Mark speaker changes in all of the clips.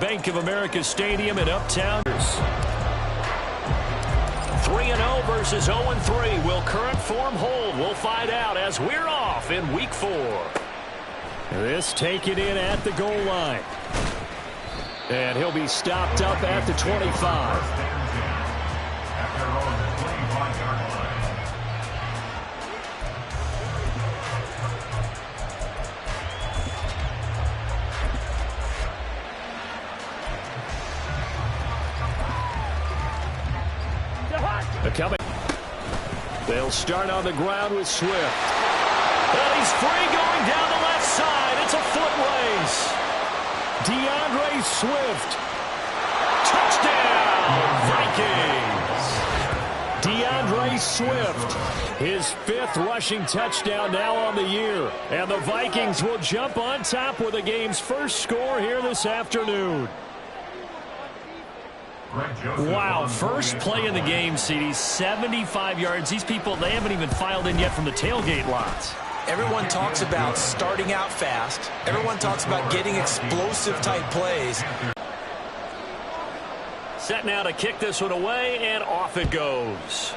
Speaker 1: Bank of America Stadium in Uptown. 3-0 versus 0-3. Will current form hold? We'll find out as we're off in Week 4. This taken in at the goal line. And he'll be stopped up at the 25. Coming. They'll start on the ground with Swift. And he's free going down the left side. It's a foot race. DeAndre Swift. Touchdown, Vikings. DeAndre Swift. His 5th rushing touchdown now on the year. And the Vikings will jump on top with the game's first score here this afternoon. Wow, first play in the game, CD, 75 yards. These people, they haven't even filed in yet from the tailgate lots.
Speaker 2: Everyone talks about starting out fast. Everyone talks about getting explosive-type plays.
Speaker 1: Set now to kick this one away, and off it goes.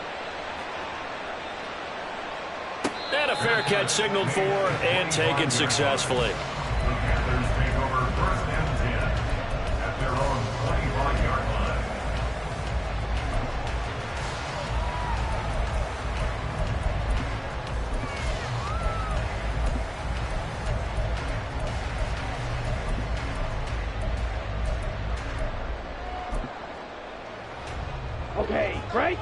Speaker 1: And a fair catch signaled for and taken successfully.
Speaker 3: Okay, break.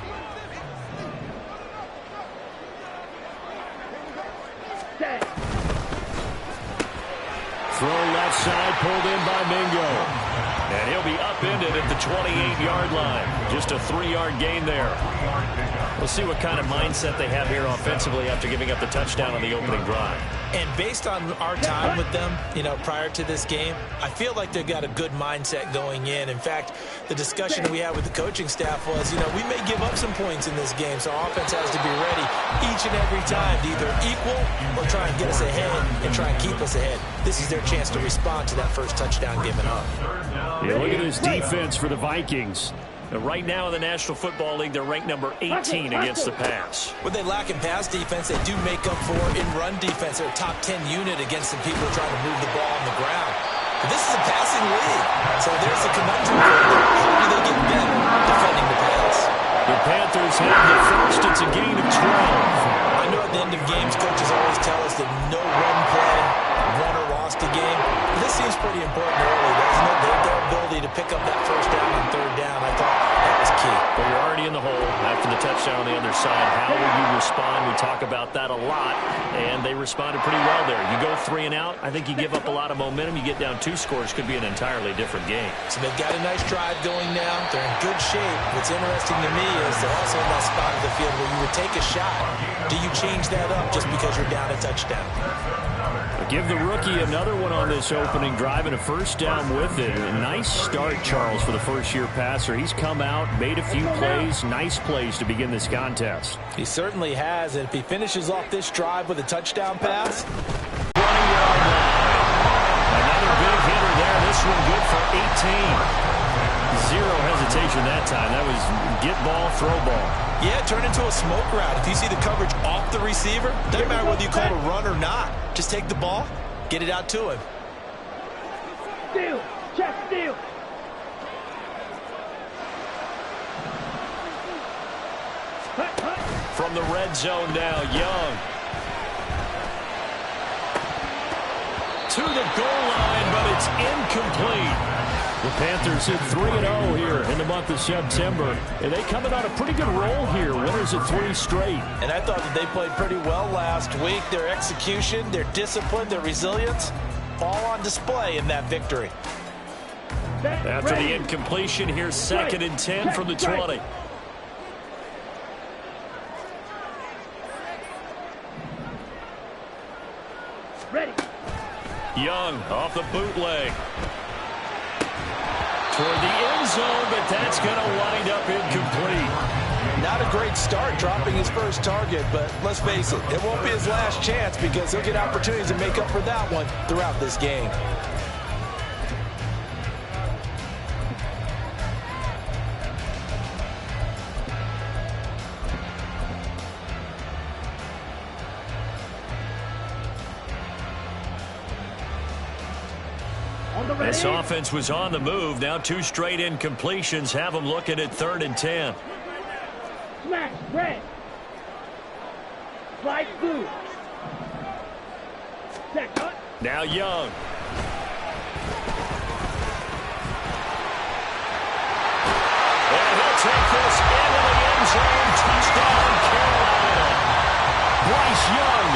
Speaker 3: Set.
Speaker 1: Throw left side, pulled in by Mingo. And he'll be upended at the 28-yard line. Just a 3-yard gain there. We'll see what kind of mindset they have here offensively after giving up the touchdown on the opening drive.
Speaker 2: And based on our time with them, prior to this game, I feel like they've got a good mindset going in. In fact, the discussion that we had with the coaching staff was, we may give up some points in this game, so our offense has to be ready each and every time to either equal or try and get us ahead and try and keep us ahead. This is their chance to respond to that first touchdown given up.
Speaker 1: Yeah, look at this defense for the Vikings. Right now in the National Football League, they're ranked number 18 against the pass.
Speaker 2: What they lack in pass defense, they do make up for in run defense. They're a top 10 unit against the people trying to move the ball on the ground. But this is a passing league, so there's a conundrum for them. How do they get better defending the pass?
Speaker 1: The Panthers have the first. It's a gain of 12.
Speaker 2: I know at the end of games, coaches always tell us that no one play won or lost a game. But this seems pretty important early, doesn't it? Their ability to pick up that first down on 3rd down, I thought that was key.
Speaker 1: Well, you're already in the hole after the touchdown on the other side. How will you respond? We talk about that a lot, and they responded pretty well there. You go 3 and out, I think you give up a lot of momentum. You get down 2 scores, could be an entirely different game.
Speaker 2: So they've got a nice drive going now. They're in good shape. What's interesting to me is they're also in that spot of the field where you would take a shot. Do you change that up just because you're down a touchdown?
Speaker 1: Give the rookie another one on this opening drive and a first down with it. A nice start, Charles, for the first-year passer. He's come out, made a few plays, nice plays to begin this contest.
Speaker 2: He certainly has, and if he finishes off this drive with a touchdown pass.
Speaker 1: 20-yard line. Another big hitter there. This one good for 18. Zero hesitation that time. That was get ball, throw ball.
Speaker 2: Yeah, turn into a smoke route. If you see the coverage off the receiver, doesn't matter whether you call it a run or not. Just take the ball, get it out to him.
Speaker 3: Steal, check steal.
Speaker 1: From the red zone now, Young. To the goal line, but it's incomplete. The Panthers hit 3-0 here in the month of September, and they coming on a pretty good roll here. Winners of 3 straight.
Speaker 2: And I thought that they played pretty well last week. Their execution, their discipline, their resilience, all on display in that victory.
Speaker 1: After the incompletion, here's 2nd and 10 from the 20.
Speaker 3: Ready.
Speaker 1: Young off the bootleg. Toward the end zone, but that's going to wind up incomplete.
Speaker 2: Not a great start dropping his first target, but let's face it, it won't be his last chance because he'll get opportunities to make up for that one throughout this game.
Speaker 1: This offense was on the move. Now 2 straight incompletions have them looking at 3rd and 10.
Speaker 3: Smash, red. Slide blue. Set, cut.
Speaker 1: Now Young. And he'll take this into the end zone. Touchdown, Carolina. Bryce Young,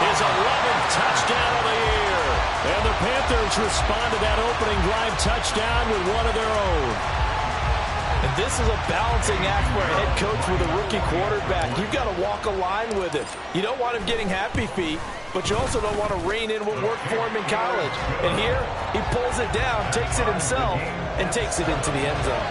Speaker 1: his 11th touchdown of the year. And the Panthers respond to that opening drive touchdown with one of their own.
Speaker 2: And this is a balancing act for a head coach with a rookie quarterback. You've got to walk a line with it. You don't want him getting happy feet, but you also don't want to rein in what worked for him in college. And here, he pulls it down, takes it himself, and takes it into the end zone.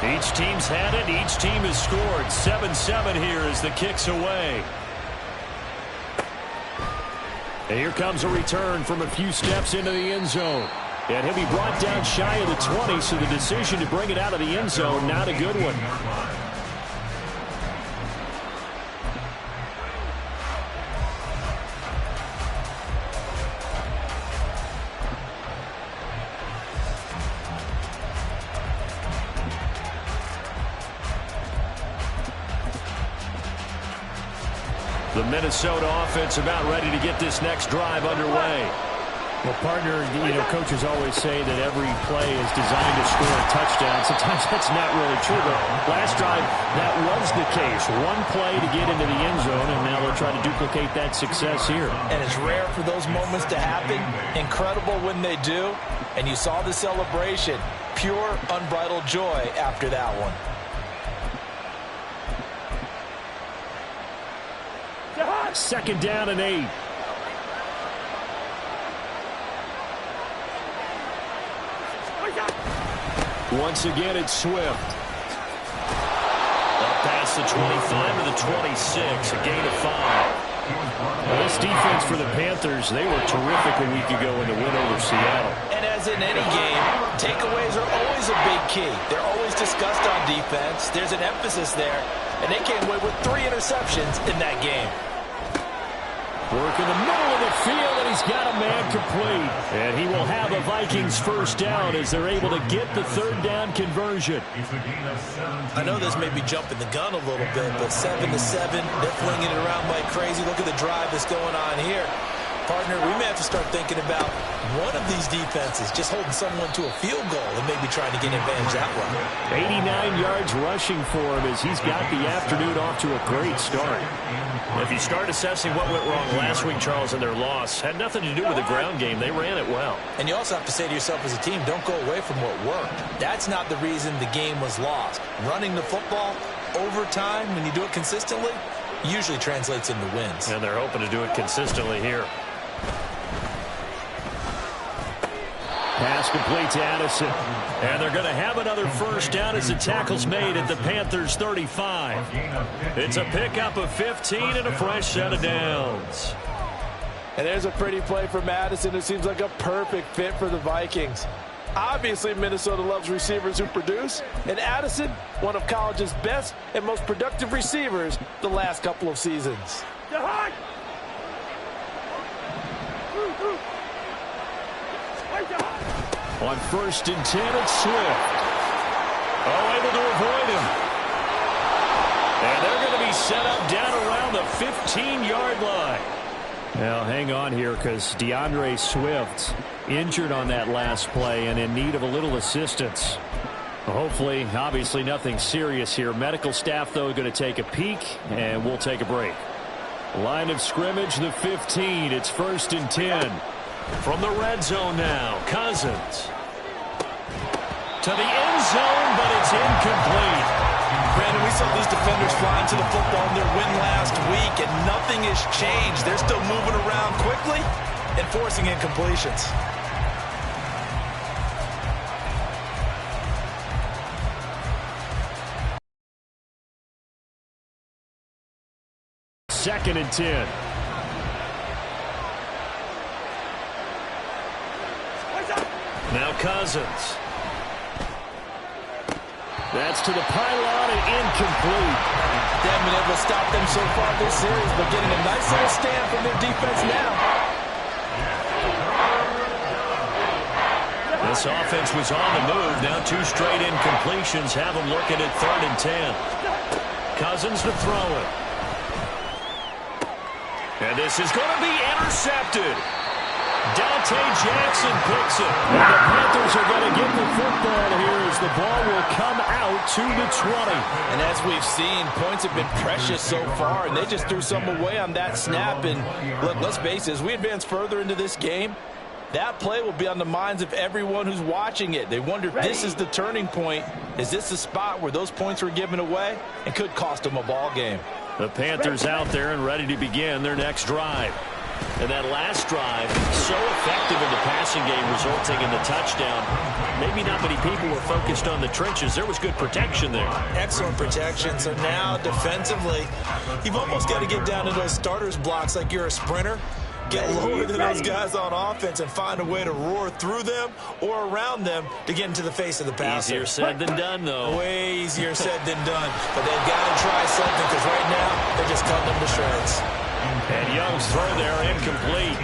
Speaker 1: Each team's had it. Each team has scored. 7-7 here as the kick's away. And here comes a return from a few steps into the end zone. And he'll be brought down shy of the 20, so the decision to bring it out of the end zone, not a good one. The Minnesota offense about ready to get this next drive underway.
Speaker 4: Well, partner, coaches always say that every play is designed to score a touchdown. Sometimes that's not really true, but last drive, that was the case. One play to get into the end zone, and now they'll try to duplicate that success here.
Speaker 2: And it's rare for those moments to happen. Incredible when they do. And you saw the celebration. Pure, unbridled joy after that one.
Speaker 1: Second down and 8. Once again, it's Swift. Up past the 25 to the 26, a gain of 5.
Speaker 4: Well, this defense for the Panthers, they were terrific a week ago in the win over Seattle.
Speaker 2: And as in any game, takeaways are always a big key. They're always discussed on defense. There's an emphasis there, and they came away with 3 interceptions in that game.
Speaker 1: Work in the middle of the field, and he's got a man complete. And he will have a Vikings first down as they're able to get the 3rd down conversion.
Speaker 2: I know this may be jumping the gun a little bit, but 7-7, they're flinging it around like crazy. Look at the drive that's going on here. Partner, we may have to start thinking about one of these defenses just holding someone to a field goal and maybe trying to get advantage that way.
Speaker 1: 89 yards rushing for him as he's got the afternoon off to a great start. If you start assessing what went wrong last week, Charles, in their loss, had nothing to do with the ground game. They ran it well.
Speaker 2: And you also have to say to yourself as a team, don't go away from what worked. That's not the reason the game was lost. Running the football over time, when you do it consistently, usually translates into wins.
Speaker 1: And they're hoping to do it consistently here. Pass complete to Addison. And they're going to have another first down as the tackle's made at the Panthers' 35. It's a pickup of 15 and a fresh set of downs.
Speaker 2: And there's a pretty play for Madison. It seems like a perfect fit for the Vikings. Obviously, Minnesota loves receivers who produce. And Addison, one of college's best and most productive receivers the last couple of seasons.
Speaker 1: On 1st and 10, it's Swift. Oh, able to avoid him. And they're going to be set up down around the 15-yard line.
Speaker 4: Now, hang on here because DeAndre Swift injured on that last play and in need of a little assistance. Hopefully, obviously nothing serious here. Medical staff, though, going to take a peek, and we'll take a break.
Speaker 1: Line of scrimmage, the 15. It's 1st and 10. From the red zone now, Cousins. To the end zone, but it's incomplete.
Speaker 2: Brandon, we saw these defenders flying to the football in their win last week, and nothing has changed. They're still moving around quickly and forcing incompletions.
Speaker 1: Second and 10. Now Cousins.
Speaker 4: That's to the pylon and incomplete.
Speaker 2: They haven't been able to stop them so far this series, but getting a nice little stand from their defense now.
Speaker 1: This offense was on the move. Now 2 straight incompletions have them looking at 3rd and 10. Cousins to throw it. And this is going to be intercepted. Dante Jackson picks it. And the Panthers are going to get the football here as the ball will come out to the 20.
Speaker 2: And as we've seen, points have been precious so far, and they just threw some away on that snap. And look, let's face it, as we advance further into this game, that play will be on the minds of everyone who's watching it. They wonder if this is the turning point. Is this the spot where those points were given away and could cost them a ball game?
Speaker 1: The Panthers out there and ready to begin their next drive. And that last drive, so effective in the passing game, resulting in the touchdown. Maybe not many people were focused on the trenches. There was good protection there.
Speaker 2: Excellent protection. So now defensively, you've almost got to get down to those starters blocks like you're a sprinter. Get lower than those guys on offense and find a way to roar through them or around them to get into the face of the passer.
Speaker 1: Easier said than done, though.
Speaker 2: Way easier said than done. But they've got to try something because right now they're just cutting them to shreds.
Speaker 1: And Young's throw there incomplete.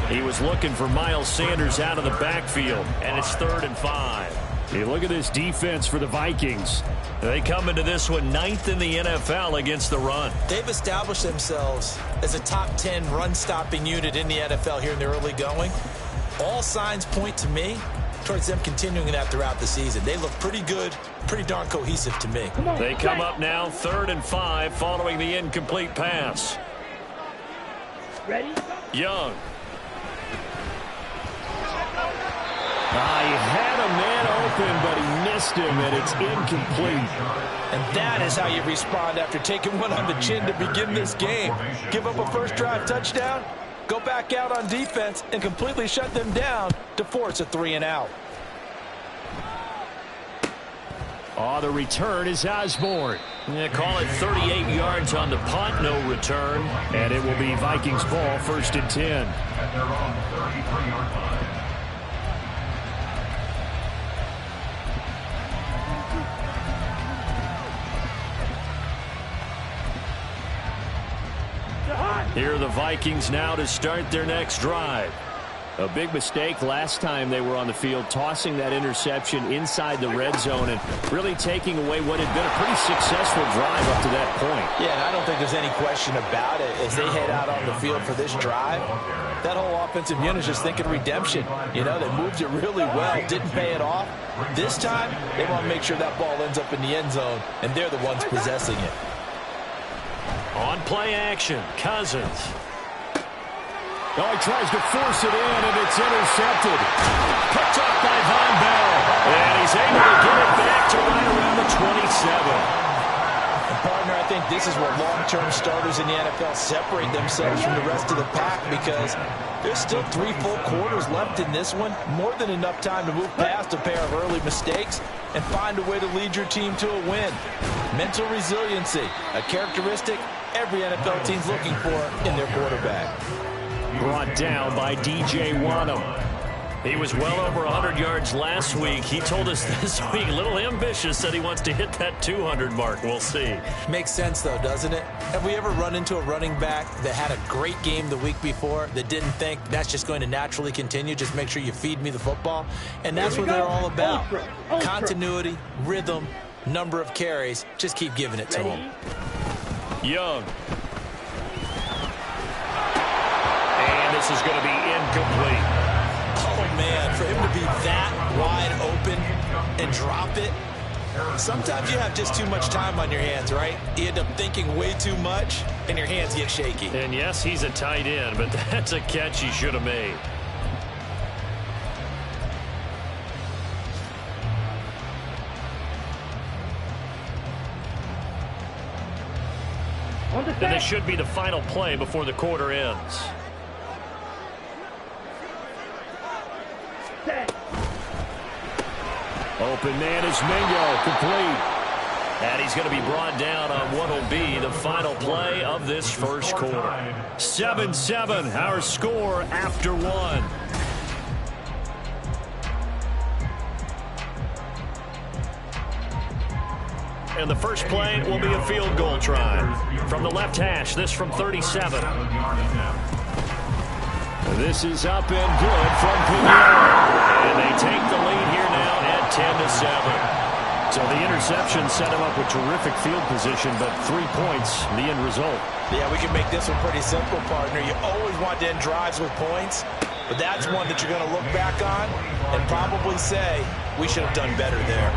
Speaker 1: He was looking for Miles Sanders out of the backfield, and it's 3rd and 5.
Speaker 4: Hey, look at this defense for the Vikings.
Speaker 1: They come into this one 9th in the NFL against the run.
Speaker 2: They've established themselves as a top 10 run-stopping unit in the NFL here in the early going. All signs point to me towards them continuing that throughout the season. They look pretty good, pretty darn cohesive to me.
Speaker 1: They come up now 3rd and 5 following the incomplete pass.
Speaker 3: Ready?
Speaker 1: Young.
Speaker 4: He had a man open, but he missed him, and it's incomplete.
Speaker 2: And that is how you respond after taking one on the chin to begin this game. Give up a first drive touchdown, go back out on defense, and completely shut them down to force a 3-and-out.
Speaker 4: The return is Osborne.
Speaker 1: Yeah, call it 38 yards on the punt, no return.
Speaker 4: And it will be Vikings ball, 1st and 10.
Speaker 1: Here are the Vikings now to start their next drive.
Speaker 4: A big mistake last time they were on the field, tossing that interception inside the red zone and really taking away what had been a pretty successful drive up to that point.
Speaker 2: Yeah, and I don't think there's any question about it. As they head out on the field for this drive, that whole offensive unit is just thinking redemption. You know, they moved it really well, didn't pay it off. This time, they want to make sure that ball ends up in the end zone, and they're the ones possessing it.
Speaker 1: On play action, Cousins.
Speaker 4: He tries to force it in, and it's intercepted.
Speaker 1: Picked up by Von Bell. And he's able to get it back to right around the 27.
Speaker 2: And partner, I think this is where long-term starters in the NFL separate themselves from the rest of the pack because there's still 3 full quarters left in this one. More than enough time to move past a pair of early mistakes and find a way to lead your team to a win. Mental resiliency, a characteristic every NFL team's looking for in their quarterback.
Speaker 4: Brought down by DJ Wanham.
Speaker 1: He was well over 100 yards last week. He told us this week, a little ambitious, said he wants to hit that 200 mark. We'll see.
Speaker 2: Makes sense, though, doesn't it? Have we ever run into a running back that had a great game the week before that didn't think that's just going to naturally continue? Just make sure you feed me the football. And that's what they're all about. Continuity, rhythm, number of carries. Just keep giving it to them.
Speaker 1: Young. And this is going to be incomplete.
Speaker 2: Oh, man, for him to be that wide open and drop it. Sometimes you have just too much time on your hands, right? You end up thinking way too much, and your hands get shaky.
Speaker 1: And, yes, he's a tight end, but that's a catch he should have made. And this should be the final play before the quarter ends.
Speaker 4: Open man is Mingo, complete.
Speaker 1: And he's going to be brought down on what will be the final play of this first quarter.
Speaker 4: 7-7, our score after 1.
Speaker 1: and the first play will be a field goal try. From the left hash, this from 37. This is up and good from Pinheiro. And they take the lead here now at 10-7. So the interception set him up with terrific field position, but 3 points, the end result.
Speaker 2: Yeah, we can make this one pretty simple, partner. You always want to end drives with points, but that's one that you're going to look back on and probably say, we should have done better there.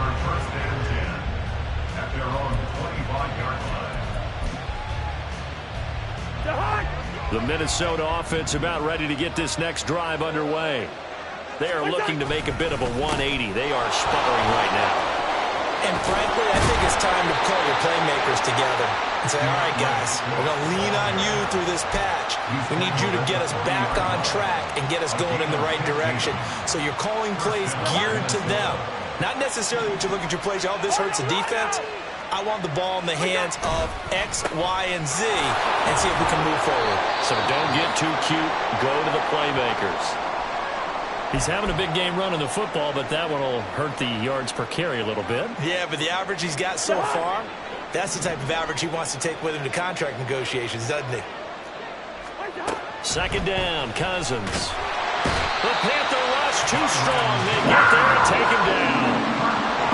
Speaker 1: The Minnesota offense about ready to get this next drive underway. They are looking to make a bit of a 180. They are sputtering right now.
Speaker 2: And frankly, I think it's time to call your playmakers together and say, all right, guys, we're going to lean on you through this patch. We need you to get us back on track and get us going in the right direction. So you're calling plays geared to them. Not necessarily when you look at your plays, oh, this hurts the defense. I want the ball in the hands of X, Y, and Z and see if we can move forward.
Speaker 1: So don't get too cute. Go to the playmakers.
Speaker 4: He's having a big game running the football, but that one will hurt the yards per carry a little bit.
Speaker 2: Yeah, but the average he's got so far, that's the type of average he wants to take with him to contract negotiations, doesn't he?
Speaker 1: Second down, Cousins. The Panther rush too strong. They get there and take him down.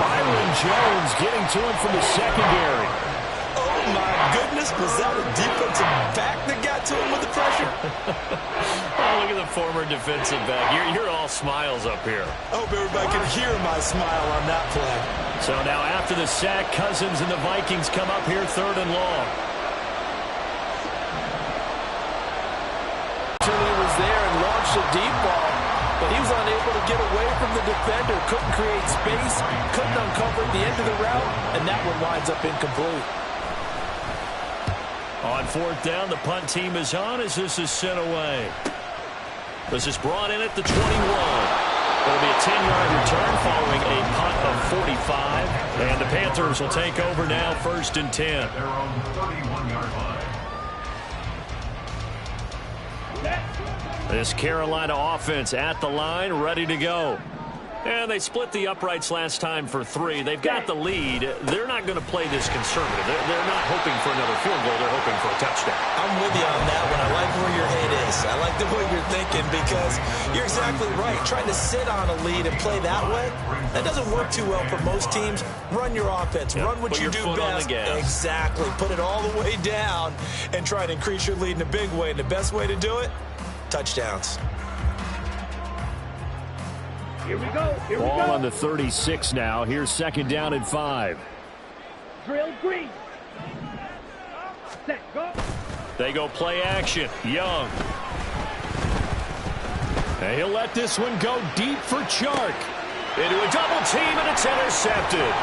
Speaker 4: Byron Jones getting to him from the secondary.
Speaker 2: Oh, my goodness. Was that a defensive back that got to him with the pressure?
Speaker 1: Oh, look at the former defensive back. You're all smiles up here.
Speaker 2: I hope everybody can hear my smile on that play.
Speaker 1: So now after the sack, Cousins and the Vikings come up here 3rd and long.
Speaker 2: He was there and launched a deep ball, but he was unable to get away from the defender, couldn't create space, couldn't uncover the end of the route, and that one winds up incomplete.
Speaker 1: On 4th down, the punt team is on as this is sent away. This is brought in at the 21. It'll be a 10-yard return following a punt of 45. And the Panthers will take over now 1st and 10. This Carolina offense at the line, ready to go. And they split the uprights last time for 3. They've got the lead. They're not going to play this conservative. They're not hoping for another field goal. They're hoping for a touchdown.
Speaker 2: I'm with you on that one. I like where your head is. I like the way you're thinking because you're exactly right. Trying to sit on a lead and play that way, that doesn't work too well for most teams. Run your offense. Run what you do best. Exactly. Put it all the way down and try to increase your lead in a big way. And the best way to do it, touchdowns.
Speaker 3: Here we go. Here we go.
Speaker 4: Ball on the 36 now. Here's 2nd down and 5.
Speaker 3: Drill green. Set, go.
Speaker 1: They go play action. Young. And he'll let this one go deep for Chark. Into a double team, and it's intercepted.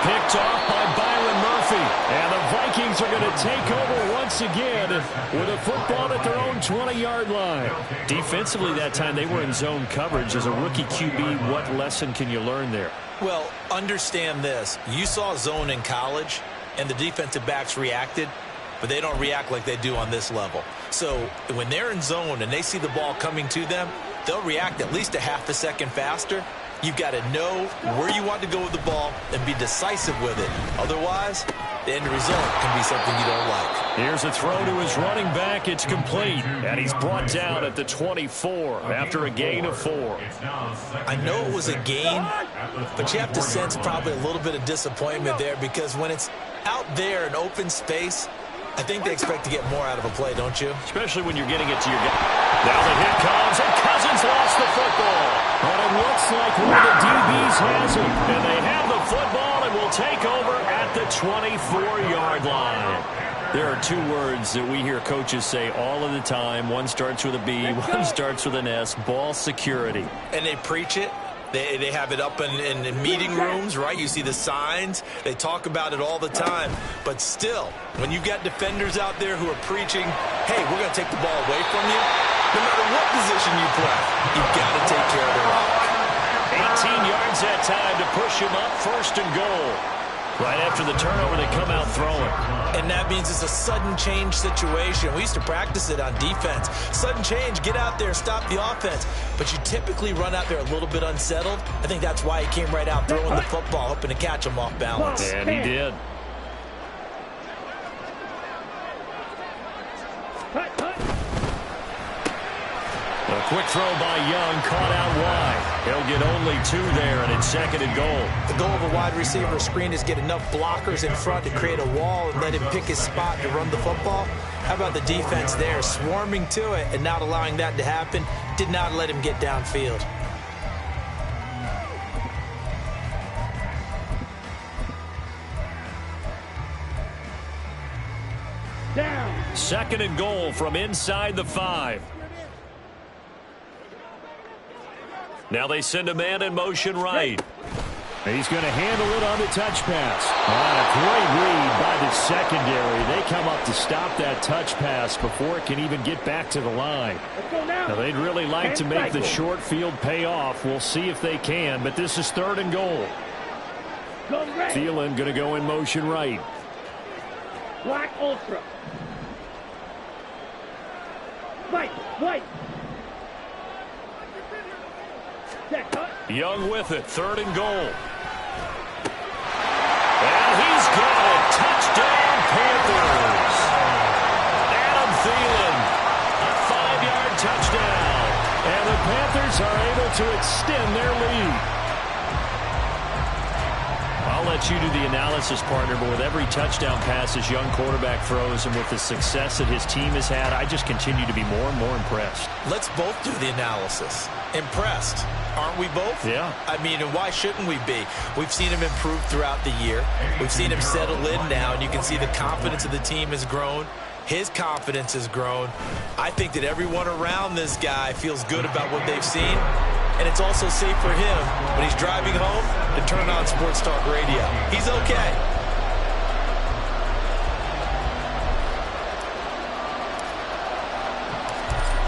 Speaker 1: Picked off by Byron Murphy. And the Vikings are going to take over once again with a football at their own 20-yard line. Defensively that time, they were in zone coverage. As a rookie QB, what lesson can you learn there?
Speaker 2: Well, understand this. You saw zone in college, and the defensive backs reacted, but they don't react like they do on this level. So when they're in zone and they see the ball coming to them, they'll react at least a half a second faster. You've got to know where you want to go with the ball and be decisive with it. Otherwise, the end result can be something you don't like.
Speaker 1: Here's a throw to his running back. It's complete. And he's brought down at the 24 after a gain of 4.
Speaker 2: I know it was a gain, but you have to sense probably a little bit of disappointment there because when it's out there in open space, I think they expect to get more out of a play, don't you?
Speaker 1: Especially when you're getting it to your guy. Now the hit comes, and Cousins lost the football. But it looks like one of the DBs has it. And they have the football and will take over at the 24-yard line. There are 2 words that we hear coaches say all of the time. One starts with a B, one starts with an S, ball security.
Speaker 2: And they preach it. They have it up in meeting rooms, right? You see the signs. They talk about it all the time. But still, when you've got defenders out there who are preaching, hey, we're going to take the ball away from you, no matter what position you play, you've got to take care of the rock.
Speaker 1: 18 yards that time to push him up 1st and goal. Right after the turnover, they come out throwing.
Speaker 2: And that means it's a sudden change situation. We used to practice it on defense. Sudden change, get out there, stop the offense. But you typically run out there a little bit unsettled. I think that's why he came right out throwing the football, hoping to catch him off balance.
Speaker 1: And he did. Quick throw by Young, caught out wide. He'll get only 2 there, and it's 2nd and goal.
Speaker 2: The goal of a wide receiver screen is get enough blockers in front to create a wall and let him pick his spot to run the football. How about the defense there, swarming to it and not allowing that to happen? Did not let him get downfield.
Speaker 3: Down.
Speaker 1: 2nd and goal from inside the 5. Now they send a man in motion right.
Speaker 4: He's going to handle it on the touch pass. A great read by the secondary. They come up to stop that touch pass before it can even get back to the line.
Speaker 3: Let's go now.
Speaker 4: Now, they'd really like to make the short field pay off. We'll see if they can, but this is 3rd and goal.
Speaker 3: Go right.
Speaker 4: Thielen going to go in motion right.
Speaker 3: Black ultra. White.
Speaker 1: Young with it, 3rd and goal. And he's got it. Touchdown, Panthers. Adam Thielen, a 5-yard touchdown.
Speaker 4: And the Panthers are able to extend their lead.
Speaker 1: I'll let you do the analysis, partner, but with every touchdown pass his young quarterback throws and with the success that his team has had, I just continue to be more and more impressed.
Speaker 2: Let's both do the analysis. Impressed. Aren't we both?
Speaker 1: Yeah.
Speaker 2: I mean, and why shouldn't we be? We've seen him improve throughout the year. We've seen him settle in now, and you can see the confidence of the team has grown. His confidence has grown. I think that everyone around this guy feels good about what they've seen, and it's also safe for him when he's driving home to turn on Sports Talk Radio. He's okay.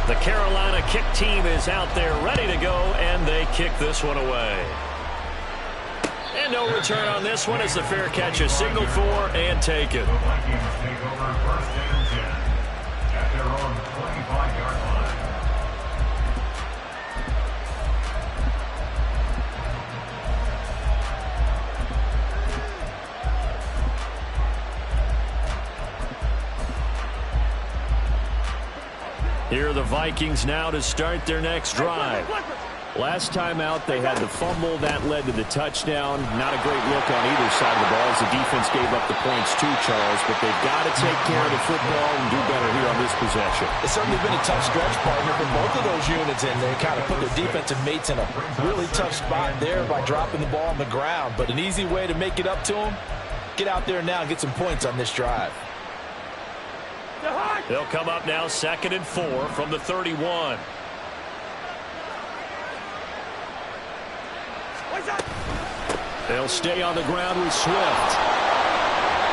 Speaker 1: The Carolina kick team is out there ready to go, and they kick this one away. And no return on this one as the fair catch is signaled for and taken.
Speaker 5: The Vikings take over 1st and 10 at their own 25-yard line.
Speaker 1: Here are the Vikings now to start their next drive.
Speaker 4: Last time out, they had the fumble. That led to the touchdown. Not a great look on either side of the ball as the defense gave up the points too, Charles. But they've got to take care of the football and do better here on this possession.
Speaker 2: It's certainly been a tough stretch, partner, for both of those units in there. Kind of put their defensive mates in a really tough spot there by dropping the ball on the ground. But an easy way to make it up to them, get out there now and get some points on this drive.
Speaker 1: They'll come up now 2nd and 4 from the 31.
Speaker 4: They'll stay on the ground with Swift.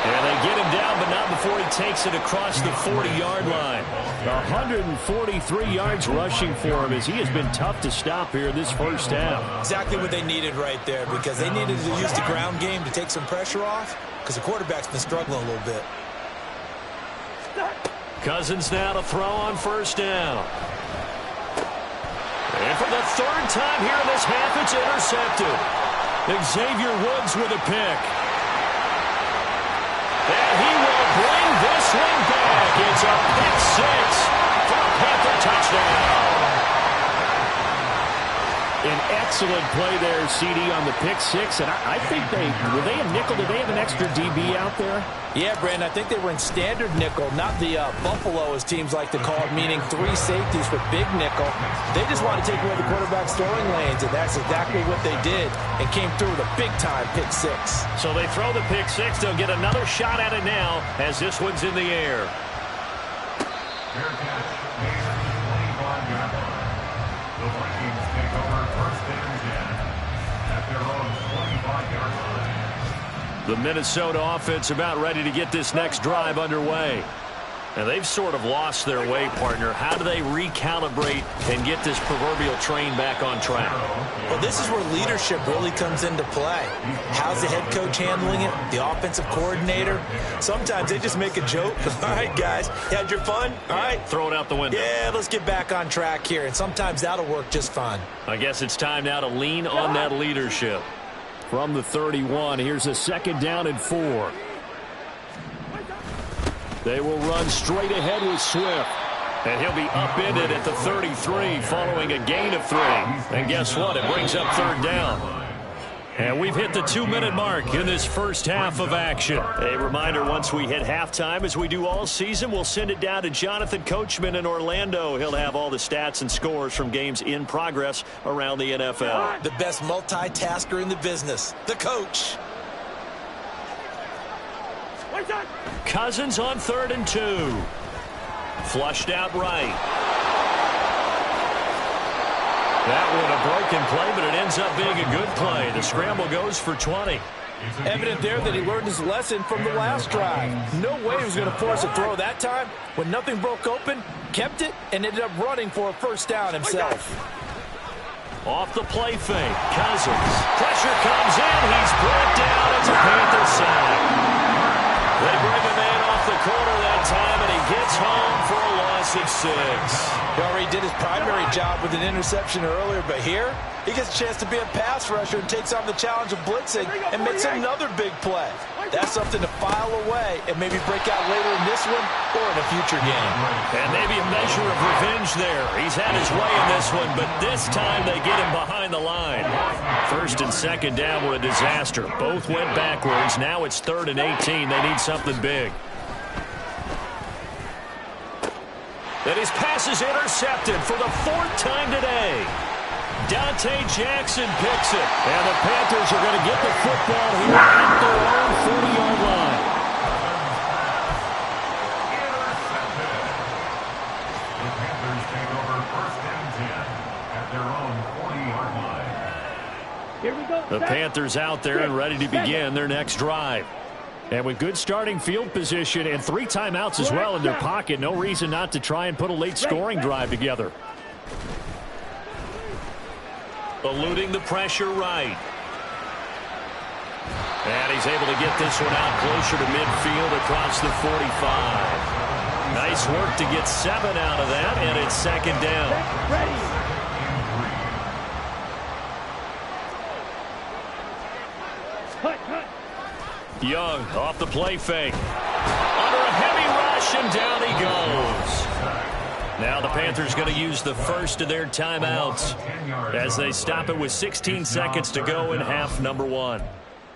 Speaker 1: And they get him down, but not before he takes it across the 40-yard line.
Speaker 4: 143 yards rushing for him as he has been tough to stop here this first half.
Speaker 2: Exactly what they needed right there, because they needed to use the ground game to take some pressure off, because the quarterback's been struggling a little bit.
Speaker 1: Cousins now to throw on 1st down. And for the 3rd time here in this half, it's intercepted. Xavier Woods with a pick. And he will bring this one back. It's a pick 6 for a Panther touchdown.
Speaker 4: An excellent play there, CD, on the pick 6. And I think were they a nickel? Did they have an extra DB out there?
Speaker 2: Yeah, Brandon, I think they were in standard nickel, not the Buffalo, as teams like to call it, meaning 3 safeties with big nickel. They just want to take away the quarterback's throwing lanes, and that's exactly what they did, and came through with a big-time pick 6.
Speaker 1: So they throw the pick 6. They'll get another shot at it now as this one's in the air.
Speaker 5: Fair catch, near the 25-yard line. The Vikings take over 1st and 10 at their own 25-yard line.
Speaker 1: The Minnesota offense about ready to get this next drive underway. And they've sort of lost their way, partner. How do they recalibrate and get this proverbial train back on track?
Speaker 2: Well, this is where leadership really comes into play. How's the head coach handling it? The offensive coordinator? Sometimes they just make a joke. All right, guys, you had your fun? All right.
Speaker 1: Throw it out the window.
Speaker 2: Yeah, let's get back on track here. And sometimes that'll work just fine.
Speaker 1: I guess it's time now to lean on that leadership.
Speaker 4: From the 31, here's a 2nd down and 4. They will run straight ahead with Swift.
Speaker 1: And he'll be upended at the 33 following a gain of 3. And guess what? It brings up third down. And we've hit the 2-minute mark in this first half of action. A reminder, once we hit halftime, as we do all season, we'll send it down to Jonathan Coachman in Orlando. He'll have all the stats and scores from games in progress around the NFL.
Speaker 2: The best multitasker in the business, the coach.
Speaker 1: Cousins on 3rd and 2. Flushed out right. That one a broken play, but it ends up being a good play. The scramble goes for 20.
Speaker 2: Evident there that he learned his lesson from the last drive. No way he was going to force a throw that time. When nothing broke open, kept it, and ended up running for a first down himself.
Speaker 1: Off the play fake, Cousins. Pressure comes in. He's brought down. It's a Panther sack. They bring him in off the corner that time, and he gets home for a loss of 6.
Speaker 2: He already did his primary job with an interception earlier, but here he gets a chance to be a pass rusher and takes on the challenge of blitzing and makes another big play. That's something to file away and maybe break out later in this one or in a future game.
Speaker 1: And maybe a measure of revenge there. He's had his way in this one, but this time they get him behind the line. 1st and 2nd down were a disaster. Both went backwards. Now it's 3rd and 18. They need something big. And his pass is intercepted for the 4th time today. Dante Jackson picks it. And the Panthers are going to get the football here at their own 40-yard line.
Speaker 5: The Panthers take over 1st and 10 at their own 40-yard line.
Speaker 3: Here we go.
Speaker 1: The Panthers out there and ready to begin their next drive. And with good starting field position and 3 timeouts as well in their pocket, no reason not to try and put a late scoring drive together. Eluding the pressure right. And he's able to get this one out closer to midfield across the 45. Nice work to get 7 out of that, and it's 2nd down.
Speaker 3: Ready.
Speaker 1: Young off the play fake. Under a heavy rush, and down he goes. Now the Panthers going to use the first of their timeouts as they stop it with 16 seconds to go in half number 1.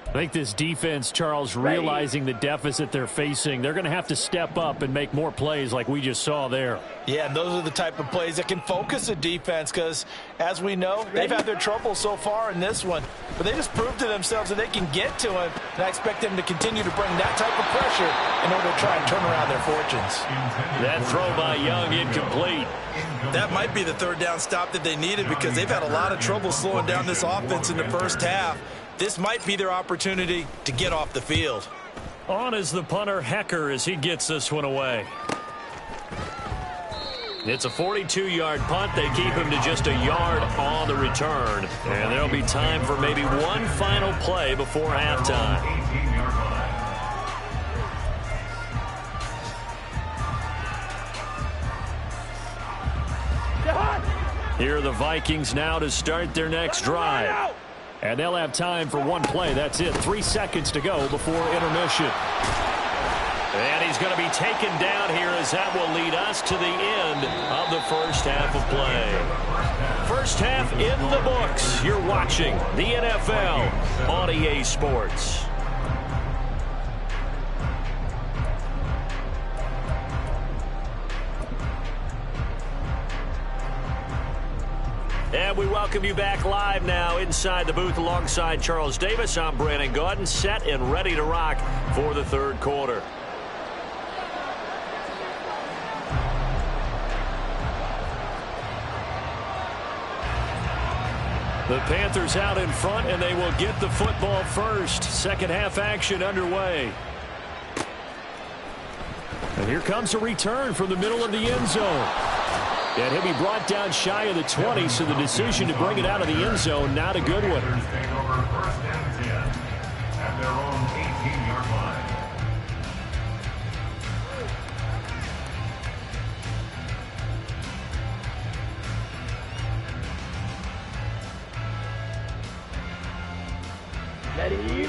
Speaker 4: I think this defense, Charles, realizing the deficit they're facing, they're going to have to step up and make more plays like we just saw there.
Speaker 2: Yeah, and those are the type of plays that can focus a defense because, as we know, they've had their trouble so far in this one. But they just proved to themselves that they can get to him, and I expect them to continue to bring that type of pressure in order to try and turn around their fortunes.
Speaker 1: That throw by Young incomplete.
Speaker 2: That might be the 3rd down stop that they needed because they've had a lot of trouble slowing down this offense in the first half. This might be their opportunity to get off the field.
Speaker 1: On is the punter, Hecker, as he gets this one away. It's a 42-yard punt. They keep him to just a yard on the return. And there'll be time for maybe one final play before halftime. Here are the Vikings now to start their next drive.
Speaker 4: And they'll have time for one play. That's it. 3 seconds to go before intermission.
Speaker 1: And he's going to be taken down here as that will lead us to the end of the first half of play. First half in the books. You're watching the NFL on EA Sports. And we welcome you back live now inside the booth alongside Charles Davis. I'm Brandon Gaudin, set and ready to rock for the 3rd quarter. The Panthers out in front, and they will get the football first. Second half action underway. And here comes a return from the middle of the end zone. And he'll be brought down shy of the 20, so the decision to bring it out of the end zone, not a good one.
Speaker 5: Take over 1st and 10 at their own 18-yard line.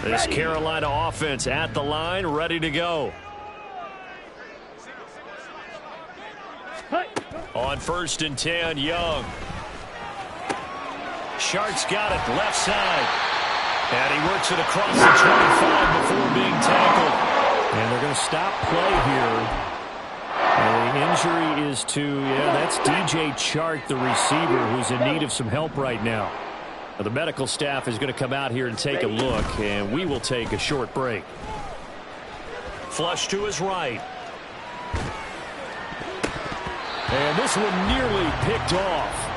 Speaker 1: This Carolina offense at the line, ready to go. On 1st and 10, Young. Shark's got it, left side. And he works it across the 25 before being tackled.
Speaker 4: And they're going to stop play here. And the injury is to, that's DJ Chark, the receiver, who's in need of some help right now. Now, the medical staff is going to come out here and take a look, and we will take a short break.
Speaker 1: Flush to his right.
Speaker 4: And this one nearly picked off.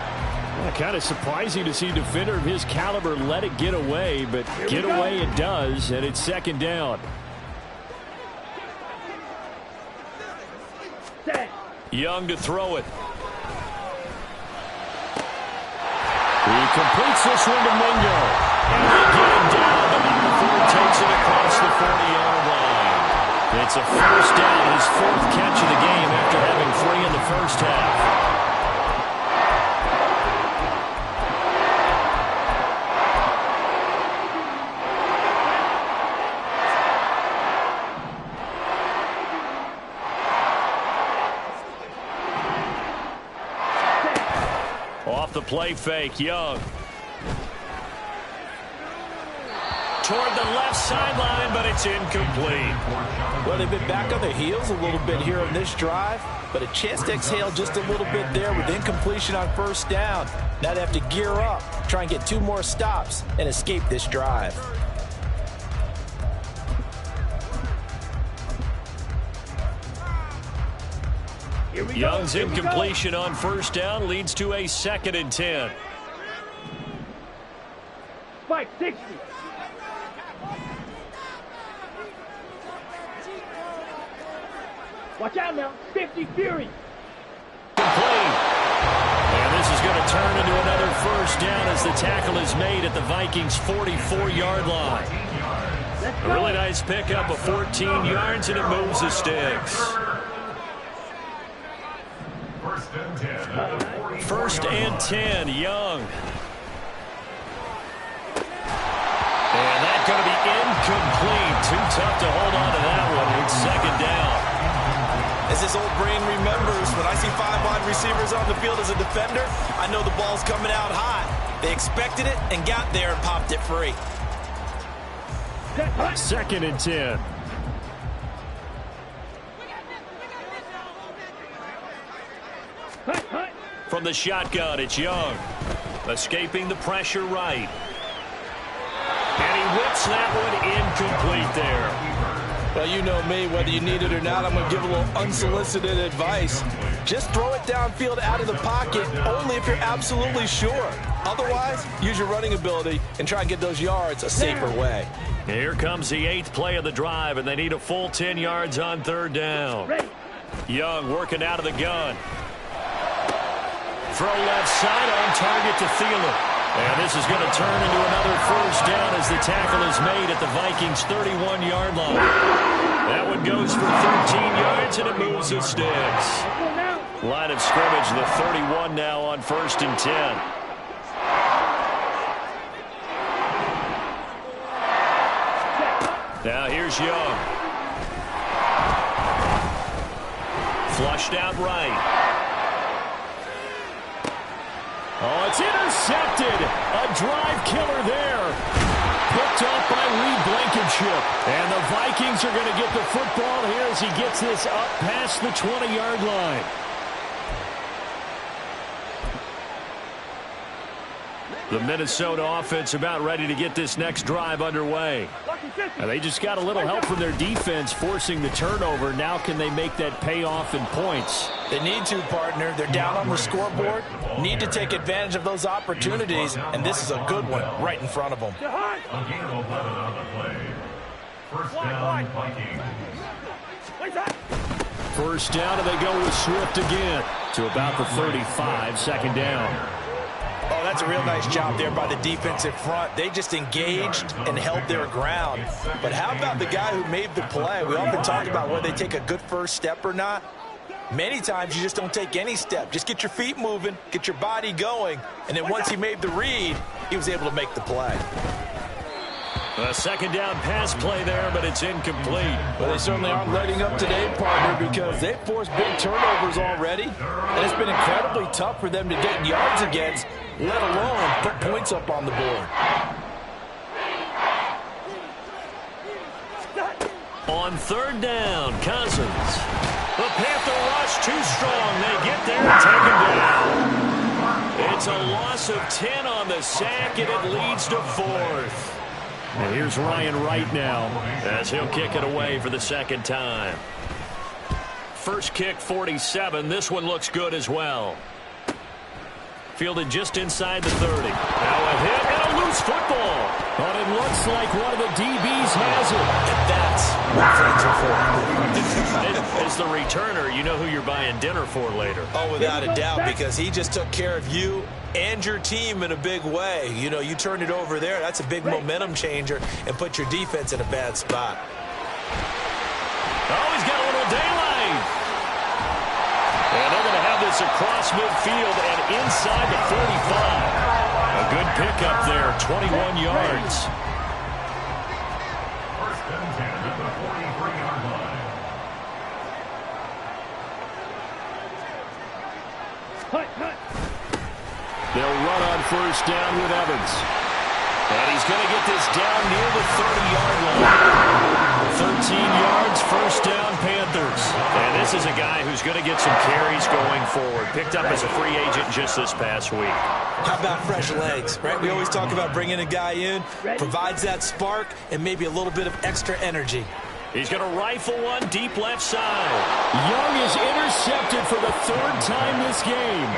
Speaker 4: Kind of surprising to see a defender of his caliber let it get away, but get away it does, and it's 2nd down.
Speaker 1: Young to throw it.
Speaker 4: He completes this one to Mingo.
Speaker 1: And they get him down, but number 4 takes it across the 40-yard line. It's a 1st down, his 4th catch of the game after having 3 in the first half. Off the play fake, Young. Toward the left sideline, but it's incomplete.
Speaker 2: Well, they've been back on their heels a little bit here on this drive, but a chance to exhale just a little bit there with incompletion on 1st down. Now they have to gear up, try and get 2 more stops, and escape this drive.
Speaker 1: Young's incompletion on 1st down leads to a 2nd and 10.
Speaker 3: Spike 60. Watch out now. 50 Fury.
Speaker 1: Complete. And this is going to turn into another 1st down as the tackle is made at the Vikings' 44-yard line. A really nice pickup of 14 yards, and it moves the sticks. 1st and 10, Young. And that's going to be incomplete. Too tough to hold on to that one. It's 2nd down.
Speaker 2: As his old brain remembers, when I see 5 wide receivers on the field as a defender, I know the ball's coming out hot. They expected it and got there and popped it free.
Speaker 4: 2nd and 10.
Speaker 1: From the shotgun, it's Young. Escaping the pressure right. And he whips that one incomplete there.
Speaker 2: Well, you know me, whether you need it or not, I'm going to give a little unsolicited advice. Just throw it downfield out of the pocket, only if you're absolutely sure. Otherwise, use your running ability and try and get those yards a safer way.
Speaker 1: Here comes the 8th play of the drive, and they need a full 10 yards on 3rd down. Young working out of the gun. Throw left side on target to Thielen. And this is going to turn into another 1st down as the tackle is made at the Vikings' 31-yard line. That one goes for 13 yards, and it moves the sticks. Line of scrimmage, the 31 now on 1st and 10. Now here's Young. Flushed out right.
Speaker 4: Oh, it's intercepted. A drive killer there. Picked off by Lee Blankenship. And the Vikings are going to get the football here as he gets this up past the 20-yard line.
Speaker 1: The Minnesota offense about ready to get this next drive underway.
Speaker 4: And they just got a little help from their defense forcing the turnover. Now can they make that pay off in points?
Speaker 2: They need to, partner. They're down on the scoreboard. Need to take advantage of those opportunities, and this is a good one right in front of them.
Speaker 5: A gain of 11 on the play. 1st down, Vikings.
Speaker 4: 1st down, and they go with Swift again to about the 35, 2nd down.
Speaker 2: Oh, that's a real nice job there by the defensive front. They just engaged and held their ground. But how about the guy who made the play? We often talk about whether they take a good first step or not. Many times you just don't take any step. Just get your feet moving, get your body going, and then once he made the read, he was able to make the play.
Speaker 1: A second down pass play there, but it's incomplete.
Speaker 2: Well, they certainly aren't letting up today, partner, because they've forced big turnovers already. And it's been incredibly tough for them to get yards against, let alone put points up on the board.
Speaker 1: On third down, Cousins. The Panther rush too strong. They get there and take him down. It's a loss of 10 on the sack, and it leads to 4th.
Speaker 4: And here's Ryan Wright now,
Speaker 1: as he'll kick it away for the second time. First kick, 47. This one looks good as well. Fielded just inside the 30. Now a hit and a loose football.
Speaker 4: But it looks like one of the DBs has it.
Speaker 2: And that's what friends are for.
Speaker 1: As the returner, you know who you're buying dinner for later.
Speaker 2: Oh, without a doubt, because he just took care of you and your team in a big way. You know, you turned it over there. That's a big momentum changer and put your defense in a bad spot.
Speaker 1: Oh, he's got a little daylight. And they're going to have this across midfield and inside the 45. A good pickup there, 21 yards.
Speaker 5: First and 10 at the 43-yard line.
Speaker 4: They'll run on first down with Evans.
Speaker 1: And he's going to get this down near the 30-yard line. 13 yards, first down, Panthers. And this is a guy who's going to get some carries going forward. Picked up as a free agent just this past week.
Speaker 2: How about fresh legs, right? We always talk about bringing a guy in, provides that spark, and maybe a little bit of extra energy.
Speaker 1: He's going to rifle one deep left side.
Speaker 4: Young is intercepted for the 3rd time this game.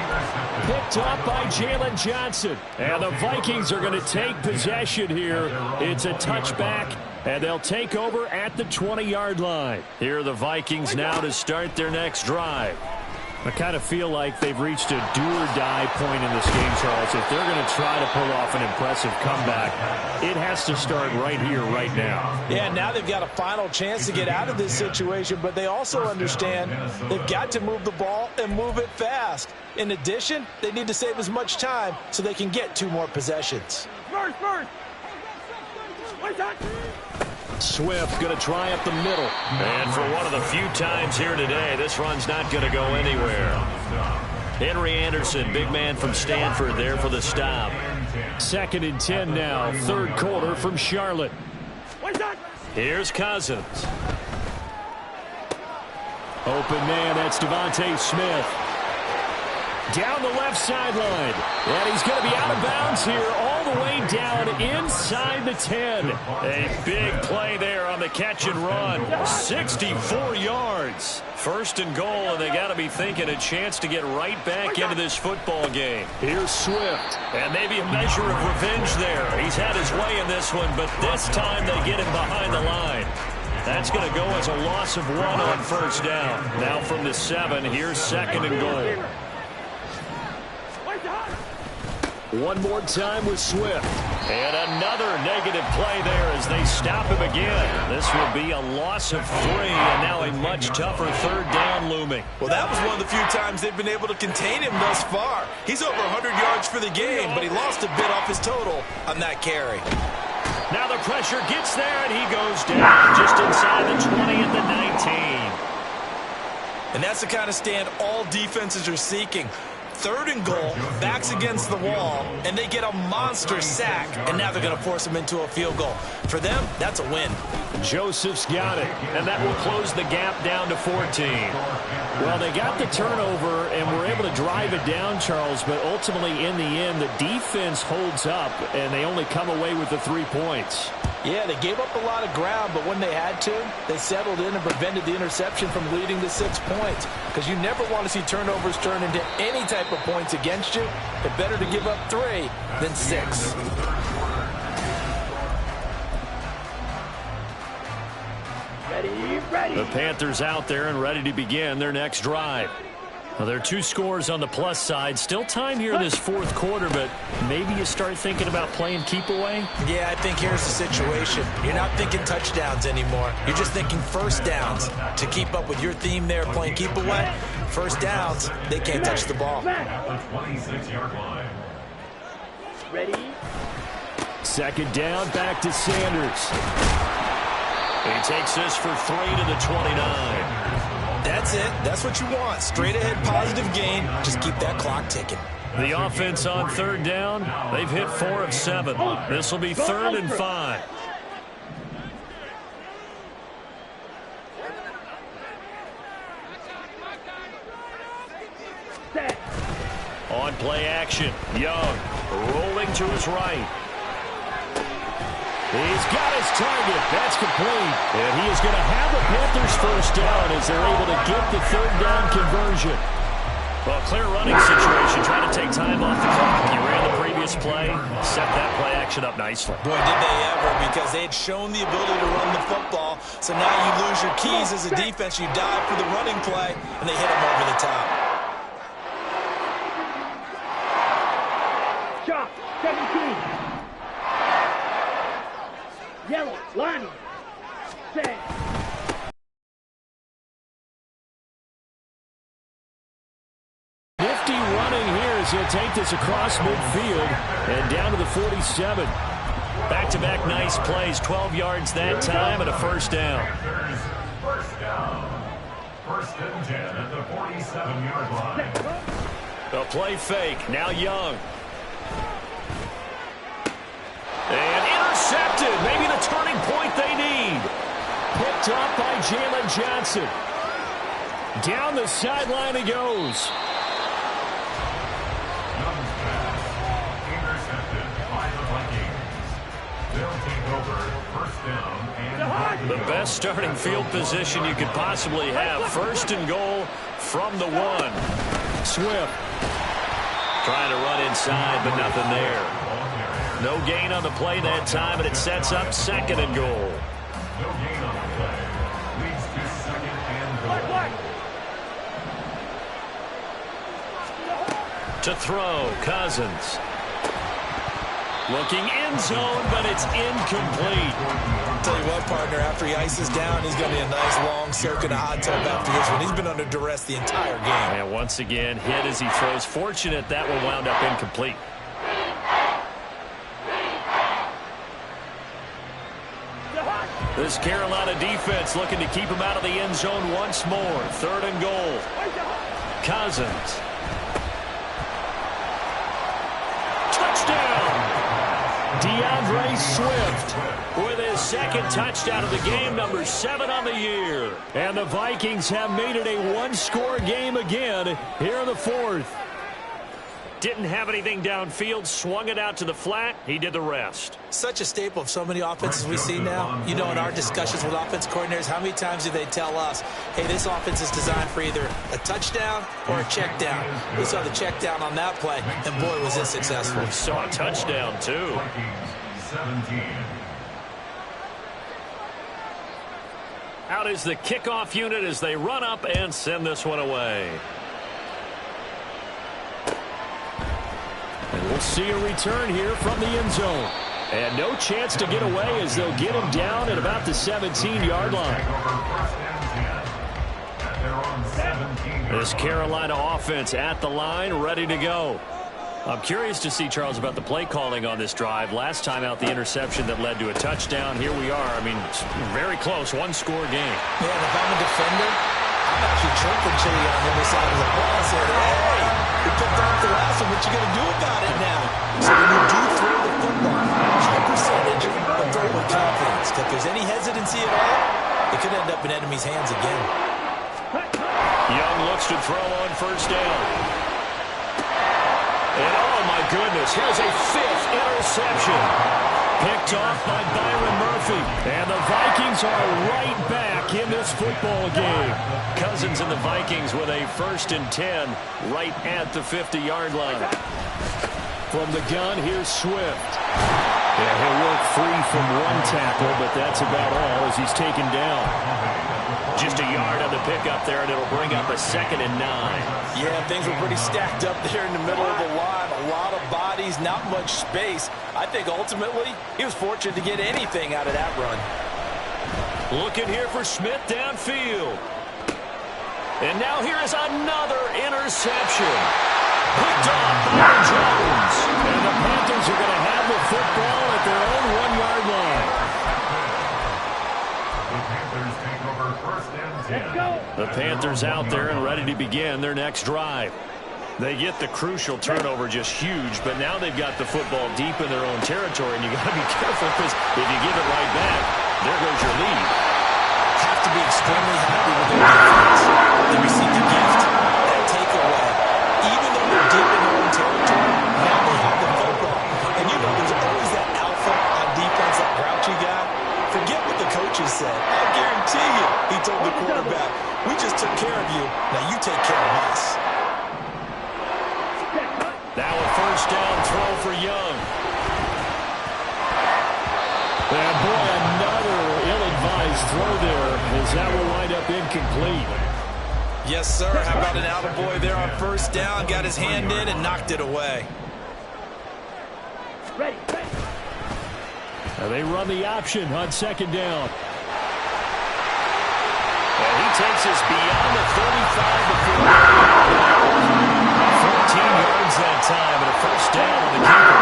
Speaker 4: Picked up by Jalen Johnson. And the Vikings are going to take possession here. It's a touchback, and they'll take over at the 20-yard line.
Speaker 1: Here are the Vikings now to start their next drive.
Speaker 4: I kind of feel like they've reached a do-or-die point in this game, Charles. If they're going to try to pull off an impressive comeback, it has to start right here, right now.
Speaker 2: Yeah, now they've got a final chance to get out of this situation, but they also understand they've got to move the ball and move it fast. In addition, they need to save as much time so they can get 2 more possessions.
Speaker 1: Swift going to try up the middle. And for one of the few times here today, this run's not going to go anywhere. Henry Anderson, big man from Stanford, there for the stop.
Speaker 4: 2nd and 10 now, 3rd quarter from Charlotte.
Speaker 1: Here's Cousins.
Speaker 4: Open man, that's Devontae Smith. Down the left sideline. And he's going to be out of bounds here all the way down inside the 10.
Speaker 1: A big play there on the catch and run. 64 yards. 1st and goal, and they got to be thinking a chance to get right back into this football game.
Speaker 4: Here's Swift.
Speaker 1: And maybe a measure of revenge there. He's had his way in this one, but this time they get him behind the line. That's going to go as a loss of 1 on first down. Now from the 7, here's 2nd and goal.
Speaker 4: One more time with Swift.
Speaker 1: And another negative play there as they stop him again. This will be a loss of 3, and now a much tougher 3rd down looming.
Speaker 2: Well, that was one of the few times they've been able to contain him thus far. He's over 100 yards for the game, but he lost a bit off his total on that carry.
Speaker 1: Now the pressure gets there, and he goes down just inside the 20 at the 19.
Speaker 2: And that's the kind of stand all defenses are seeking. 3rd and goal, backs against the wall, and they get a monster sack, and now they're going to force them into a field goal. For them, that's a win.
Speaker 4: Joseph's got it,
Speaker 1: and that will close the gap down to 14.
Speaker 4: Well, they got the turnover and were able to drive it down, Charles, but ultimately in the end, the defense holds up, and they only come away with the 3 points.
Speaker 2: Yeah, they gave up a lot of ground, but when they had to, they settled in and prevented the interception from leading to 6 points. Because you never want to see turnovers turn into any type of points against you. It's better to give up 3 than 6.
Speaker 3: Ready.
Speaker 1: The Panthers out there and ready to begin their next drive. Well, there are 2 scores on the plus side. Still time here in this 4th quarter, but maybe you start thinking about playing keep away?
Speaker 2: Yeah, I think here's the situation. You're not thinking touchdowns anymore. You're just thinking first downs. To keep up with your theme there, playing keep away, first downs, they can't touch the ball.
Speaker 5: The 26-yard line.
Speaker 3: Ready.
Speaker 4: Second down, back to Sanders.
Speaker 1: He takes this for 3 to the 29.
Speaker 2: That's it. That's what you want. Straight ahead, positive gain. Just keep that clock ticking.
Speaker 1: The offense on third down, they've hit 4 of 7. This will be 3rd and 5. On play action, Young rolling to his right.
Speaker 4: He's got his target. That's complete. And he is going to have the Panthers first down as they're able to get the third down conversion.
Speaker 1: Well, clear running situation, trying to take time off the clock. You ran the previous play, set that play action up nicely.
Speaker 2: Boy, did they ever, because they had shown the ability to run the football. So now you lose your keys as a defense. You dive for the running play, and they hit him over the top.
Speaker 3: Chop, 17. Yellow, Lonnie. Set.
Speaker 4: Nifty running here as he'll take this across midfield and down to the 47.
Speaker 1: Back-to-back nice plays, 12 yards that time and a first down.
Speaker 5: First down. 1st and 10 at the 47-yard line.
Speaker 1: The play fake, now Young. And intercepted, maybe the turning point they need.
Speaker 4: Picked up by Jalen Johnson. Down the sideline he goes.
Speaker 5: Young's pass intercepted by the Vikings. They'll take over 1st down and
Speaker 1: The best starting field position you could possibly have. 1st and goal from the 1.
Speaker 4: Swift.
Speaker 1: Trying to run inside, but nothing there. No gain on the play that time, and it sets up 2nd and goal.
Speaker 5: no gain on the play. Leads to 2nd and goal.
Speaker 1: To throw, Cousins. Looking end zone, but it's incomplete.
Speaker 2: Tell you what, partner, after he ices down, he's going to be a nice long soak in a hot tub after this one. He's been under duress the entire game.
Speaker 1: And once again, hit as he throws. Fortunate that one wound up incomplete. This Carolina defense looking to keep him out of the end zone once more. 3rd and goal. Cousins. Touchdown! DeAndre Swift with his 2nd touchdown of the game, number 7 on the year.
Speaker 4: And the Vikings have made it a one-score game again here in the 4th.
Speaker 1: Didn't have anything downfield, swung it out to the flat. He did the rest.
Speaker 2: Such a staple of so many offenses we see now. You know, in our discussions with offense coordinators, how many times do they tell us, hey, this offense is designed for either a touchdown or a check down. We saw the check down on that play, and boy, was this successful.
Speaker 1: We saw a touchdown, too.
Speaker 5: Vikings 17.
Speaker 1: Out is the kickoff unit as they run up and send this one away.
Speaker 4: And we'll see a return here from the end zone. And no chance to get away as they'll get him down at about the 17-yard line.
Speaker 1: This Carolina offense at the line, ready to go. I'm curious to see, Charles, about the play calling on this drive. Last time out, the interception that led to a touchdown. Here we are. I mean, very close, one-score game.
Speaker 2: Yeah, and if I'm a defender, I'm actually chirping Chili on the other side of the ball. I said, hey, we picked off the last one. What you going to do about it now? So when you do throw the football, high percentage, but throw it with confidence. If there's any hesitancy at all, it could end up in enemy's hands again.
Speaker 1: Young looks to throw on 1st down. And oh my goodness, here's a 5th interception. Picked off by Byron Murphy. And the Vikings are right back in this football game. Cousins and the Vikings with a 1st and 10 right at the 50-yard line.
Speaker 4: From the gun, here's Swift. Yeah, he'll work free from one tackle, but that's about all as he's taken down.
Speaker 1: Just a yard on the pickup there, and it'll bring up a 2nd and 9.
Speaker 2: Yeah, things were pretty stacked up there in the middle of the line. A lot of bodies, not much space. I think ultimately he was fortunate to get anything out of that run.
Speaker 1: Looking here for Smith downfield. And now here is another interception. Picked off by Jones. And the Panthers are going to have the football at their own 1-yard line.
Speaker 5: The Panthers take over first and 10.
Speaker 1: The Panthers out there and ready to begin their next drive. They get the crucial turnover just huge, but now they've got the football deep in their own territory, and you got to be careful because if you give it right back, there goes your lead.
Speaker 2: Have to be extremely happy with their defense. They received a gift, that takeaway. Even though they're deep in their own territory, now they have the football. And you know there's always that alpha on defense, that grouchy guy. Forget what the coaches said. I guarantee you, he told the quarterback, we just took care of you, now you take care of us.
Speaker 1: Now a first down throw for Young. And boy, another ill-advised throw there, as that will wind up incomplete.
Speaker 2: Yes, sir. How about an attaboy there on first down? Got his hand in and knocked it away.
Speaker 3: Ready.
Speaker 1: Now they run the option on second down. And he takes us beyond the 35 before 14 yards that time, and a first down on the keeper.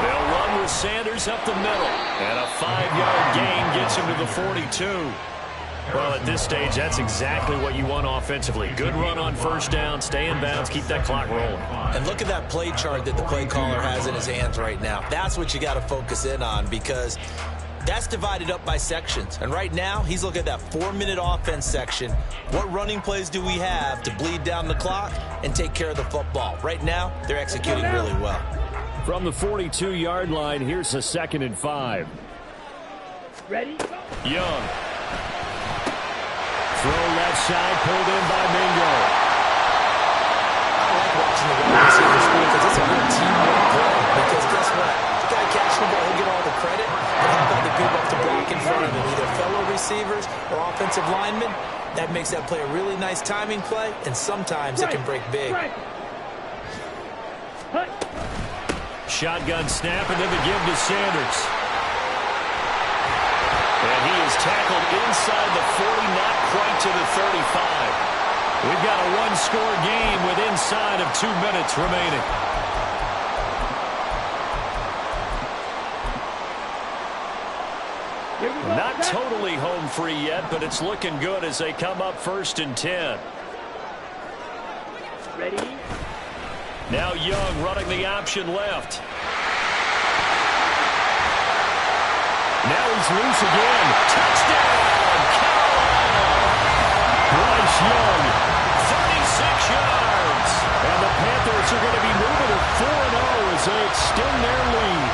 Speaker 1: They'll run with Sanders up the middle, and a 5-yard gain gets him to the 42. Well, at this stage, that's exactly what you want offensively. Good run on first down, stay in bounds, keep that clock rolling.
Speaker 2: And look at that play chart that the play caller has in his hands right now. That's what you got to focus in on, because that's divided up by sections. And right now, he's looking at that 4-minute offense section. What running plays do we have to bleed down the clock and take care of the football? Right now, they're executing really well.
Speaker 1: From the 42-yard line, here's a 2nd and 5.
Speaker 3: Ready?
Speaker 1: Young. Throw left side, pulled in by Mingo.
Speaker 2: I like watching the wide receiver screen because it's a real teamwork play. Because guess what? The guy catching the ball, he'll get all the credit. But how about the people up to block in front of him? Either fellow receivers or offensive linemen. That makes that play a really nice timing play, and sometimes it can break big.
Speaker 1: Shotgun snap, and then the give to Sanders. And he is tackled inside the 40, not quite to the 35. We've got a one-score game with inside of 2 minutes remaining. Not totally home free yet, but it's looking good as they come up 1st and 10.
Speaker 3: Ready?
Speaker 1: Now Young running the option left. Now he's loose again. Touchdown, Carolina! Bryce Young, 36 yards. And the Panthers are going to be moving to 4-0 as they extend their lead.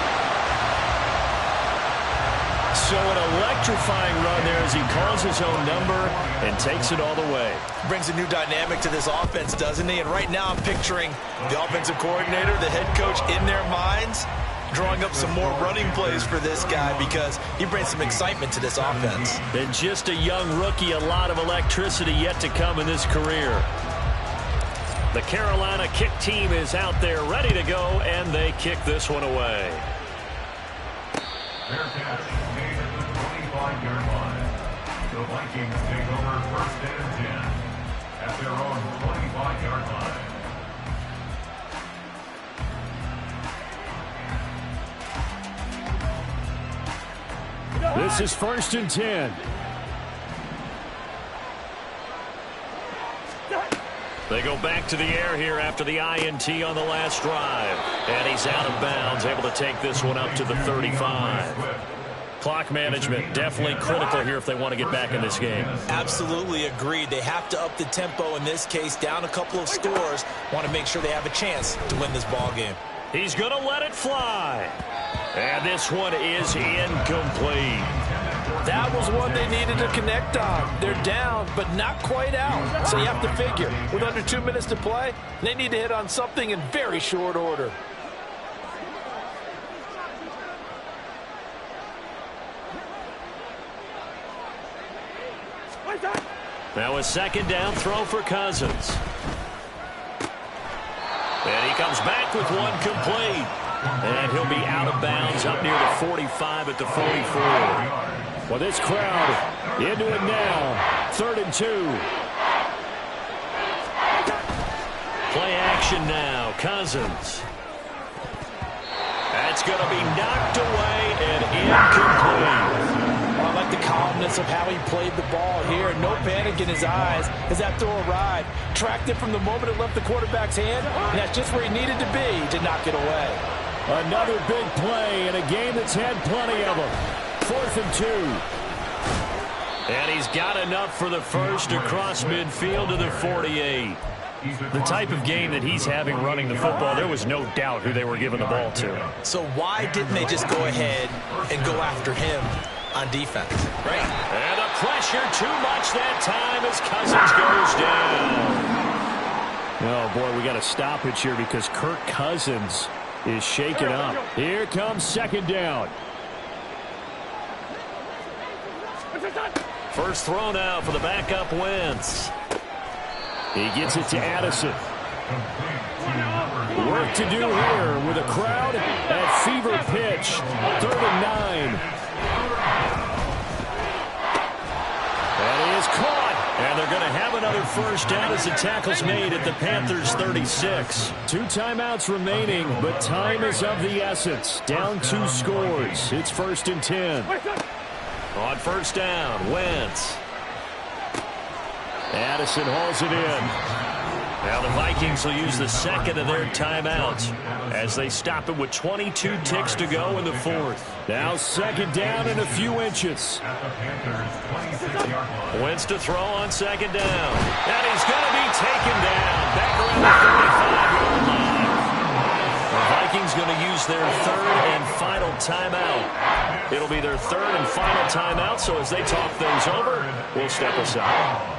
Speaker 1: So an electrifying run there as he calls his own number and takes it all the way.
Speaker 2: Brings a new dynamic to this offense, doesn't he? And right now I'm picturing the offensive coordinator, the head coach in their minds, drawing up some more running plays for this guy because he brings some excitement to this offense.
Speaker 1: And just a young rookie, a lot of electricity yet to come in this career. The Carolina kick team is out there ready to go, and they kick this one away.
Speaker 5: Fair catch made at the 25-yard line. The Vikings take over 1st and 10 at their own 25-yard line.
Speaker 1: This is 1st and 10. They go back to the air here after the INT on the last drive. And he's out of bounds, able to take this one up to the 35. Clock management definitely critical here if they want to get back in this game.
Speaker 2: Absolutely agreed. They have to up the tempo in this case, down a couple of scores. Want to make sure they have a chance to win this ball game.
Speaker 1: He's going to let it fly. And this one is incomplete.
Speaker 2: That was one they needed to connect on. They're down, but not quite out. So you have to figure, with under 2 minutes to play, they need to hit on something in very short order.
Speaker 1: Now a 2nd down throw for Cousins. And he comes back with one complete. And he'll be out of bounds up near the 45 at the 44.
Speaker 4: Well, this crowd into it now. 3rd and 2.
Speaker 1: Play action now. Cousins. That's going to be knocked away and incomplete.
Speaker 2: I like the calmness of how he played the ball here. No panic in his eyes as that throw arrived. Tracked it from the moment it left the quarterback's hand, and that's just where he needed to be to knock it away.
Speaker 4: Another big play in a game that's had plenty of them. 4th and 2.
Speaker 1: And he's got enough for the first across midfield to the 48. The type of game that he's having running the football, there was no doubt who they were giving the ball to.
Speaker 2: So why didn't they just go ahead and go after him on defense?
Speaker 1: Right. And the pressure too much that time as Cousins goes down.
Speaker 4: Oh, boy, we got a stoppage here because Kirk Cousins is shaken up. Here comes 2nd down.
Speaker 1: First throw now for the backup Wentz.
Speaker 4: He gets it to Addison. Work to do here with a crowd at fever pitch. 3rd and 9. That is caught.
Speaker 1: And they're going to have another first down as the tackle's made at the Panthers' 36.
Speaker 4: 2 timeouts remaining, but time is of the essence. Down 2 scores. It's 1st and 10.
Speaker 1: On first down, Wentz.
Speaker 4: Addison hauls it in.
Speaker 1: Now the Vikings will use the second of their timeouts as they stop it with 22 ticks to go in the 4th.
Speaker 4: Now 2nd down and a few inches.
Speaker 1: Wentz to throw on 2nd down. And he's going to be taken down. Back around the 35-yard line. The Vikings going to use their 3rd and final timeout. It'll be their 3rd and final timeout, so as they talk things over, we'll step aside.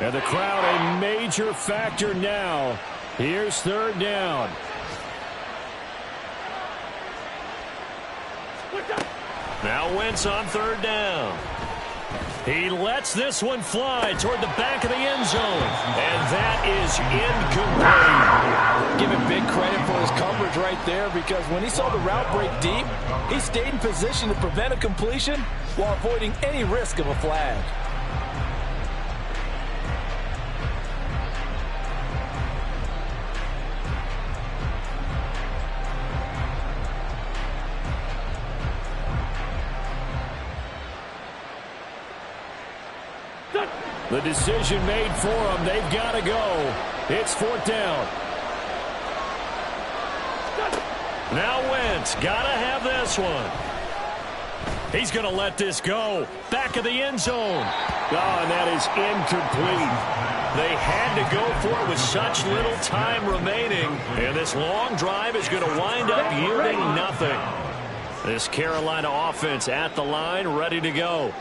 Speaker 4: And the crowd a major factor now. Here's 3rd down.
Speaker 1: Now Wentz on 3rd down. He lets this one fly toward the back of the end zone. And that is incomplete.
Speaker 2: Give him big credit for his coverage right there, because when he saw the route break deep, he stayed in position to prevent a completion while avoiding any risk of a flag.
Speaker 4: The decision made for them. They've got to go. It's 4th down.
Speaker 1: Now Wentz, got to have this one. He's going to let this go. Back of the end zone.
Speaker 4: Oh, and that is incomplete.
Speaker 1: They had to go for it with such little time remaining. And this long drive is going to wind up yielding nothing. This Carolina offense at the line, ready to go.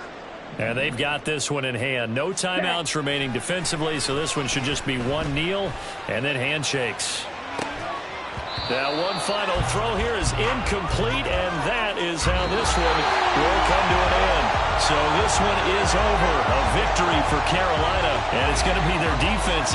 Speaker 1: And they've got this one in hand. No timeouts remaining defensively, so this one should just be one kneel and then handshakes. Now one final throw here is incomplete, and that is how this one will come to an end. So this one is over. A victory for Carolina, and it's going to be their defense